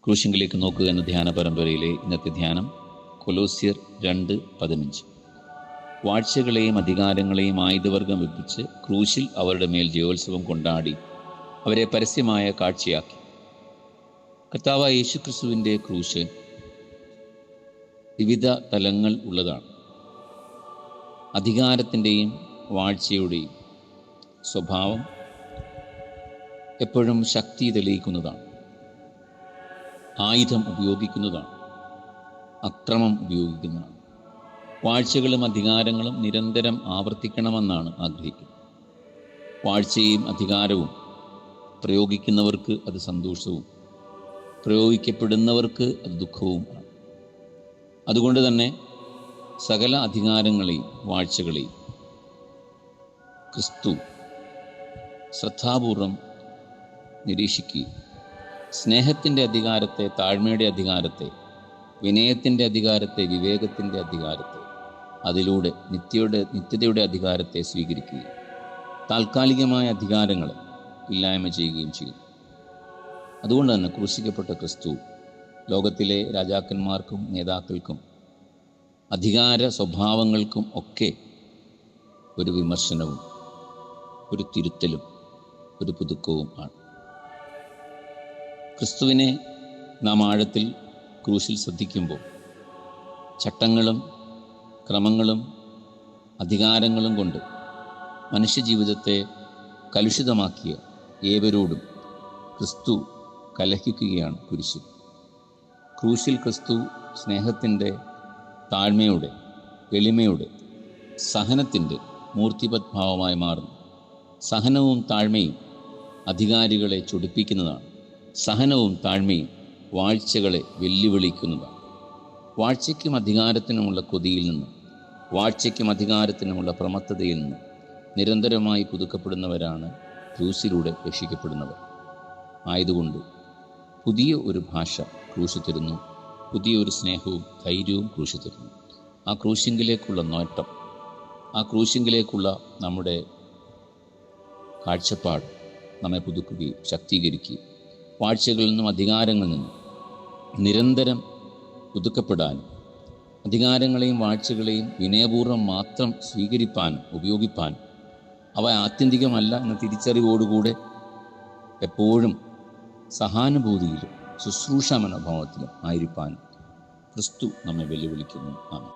ക്രൂശിങ്കിലേക്ക് നോക്കുക എന്ന ധ്യാന പരമ്പരയിലെ ഇന്നത്തെ ധ്യാനം കൊലോസ്യർ 2:15. വാഴ്ചകളെയും അധികാരങ്ങളെയും ആയുധവർഗം വെപ്പിച്ച് ക്രൂശിൽ അവരുടെ മേൽ ജയോത്സവം കൊണ്ടാടി അവരെ പരസ്യമായ കാഴ്ചയാക്കി. കർത്താവായ യേശുക്രിസ്തുവിൻ്റെ ക്രൂശ് വിവിധ തലങ്ങൾ ഉള്ളതാണ്. അധികാരത്തിൻ്റെയും വാഴ്ചയുടെയും സ്വഭാവം എപ്പോഴും ശക്തി തെളിയിക്കുന്നതാണ്. ആയുധം ഉപയോഗിക്കുന്നതാണ്. അക്രമം ഉപയോഗിക്കുന്നതാണ്. വാഴ്ചകളും അധികാരങ്ങളും നിരന്തരം ആവർത്തിക്കണമെന്നാണ് ആഗ്രഹിക്കുന്നത്. വാഴ്ചയും അധികാരവും പ്രയോഗിക്കുന്നവർക്ക് അത് സന്തോഷവും, പ്രയോഗിക്കപ്പെടുന്നവർക്ക് അത് ദുഃഖവുമാണ്. അതുകൊണ്ട് തന്നെ സകല അധികാരങ്ങളെയും വാഴ്ചകളെയും ക്രിസ്തു ശ്രദ്ധാപൂർവം നിരീക്ഷിക്കുകയും സ്നേഹത്തിൻ്റെ അധികാരത്തെ, താഴ്മയുടെ അധികാരത്തെ, വിനയത്തിൻ്റെ അധികാരത്തെ, വിവേകത്തിൻ്റെ അധികാരത്തെ, അതിലൂടെ നിത്യതയുടെ അധികാരത്തെ സ്വീകരിക്കുകയും താൽക്കാലികമായ അധികാരങ്ങളെ ഇല്ലായ്മ ചെയ്യുകയും ചെയ്തു. അതുകൊണ്ട് തന്നെ ക്രൂശിക്കപ്പെട്ട ക്രിസ്തു ലോകത്തിലെ രാജാക്കന്മാർക്കും നേതാക്കൾക്കും അധികാര സ്വഭാവങ്ങൾക്കും ഒക്കെ ഒരു വിമർശനവും ഒരു തിരുത്തലും ഒരു പുതുക്കവും ആണ്. ക്രിസ്തുവിനെ നാം ആഴത്തിൽ ക്രൂശിൽ ശ്രദ്ധിക്കുമ്പോൾ ചട്ടങ്ങളും ക്രമങ്ങളും അധികാരങ്ങളും കൊണ്ട് മനുഷ്യജീവിതത്തെ കലുഷിതമാക്കിയ ഏവരോടും ക്രിസ്തു കലഹിക്കുകയാണ് കുരിശിൽ. ക്രൂശിൽ ക്രിസ്തു സ്നേഹത്തിൻ്റെ, താഴ്മയുടെ, എളിമയുടെ, സഹനത്തിൻ്റെ മൂർത്തിപദ്ഭാവമായി മാറുന്നു. സഹനവും താഴ്മയും അധികാരികളെ ചൊടിപ്പിക്കുന്നതാണ്. സഹനവും താഴ്മയും വാഴ്ചകളെ വെല്ലുവിളിക്കുന്നതാണ്. വാഴ്ചയ്ക്കും അധികാരത്തിനുമുള്ള കൊതിയിൽ നിന്നും, വാഴ്ചയ്ക്കും അധികാരത്തിനുമുള്ള പ്രമത്തതയിൽ നിന്നും നിരന്തരമായി പുതുക്കപ്പെടുന്നവരാണ് ക്രൂശിലൂടെ രക്ഷിക്കപ്പെടുന്നവർ. ആയതുകൊണ്ട് പുതിയ ഒരു ഭാഷ ക്രൂശ് തരുന്നു, പുതിയൊരു സ്നേഹവും ധൈര്യവും ക്രൂശ് തരുന്നു. ആ ക്രൂശിങ്കിലേക്കുള്ള നോട്ടം, ആ ക്രൂശിങ്കിലേക്കുള്ള നമ്മുടെ കാഴ്ചപ്പാട് നമ്മെ പുതുക്കുകയും ശക്തീകരിക്കുകയും വാഴ്ചകളിൽ നിന്നും അധികാരങ്ങളിൽ നിന്നും നിരന്തരം പുതുക്കപ്പെടാനും അധികാരങ്ങളെയും വാഴ്ചകളെയും വിനയപൂർവ്വം മാത്രം സ്വീകരിപ്പാനും ഉപയോഗിപ്പാനും അവ ആത്യന്തികമല്ല എന്ന തിരിച്ചറിവോടുകൂടെ എപ്പോഴും സഹാനുഭൂതിയിലും ശുശ്രൂഷ മനോഭാവത്തിലും ആയിരിക്കാനും ക്രിസ്തു നമ്മെ വെല്ലുവിളിക്കുന്നു. ആമേൻ.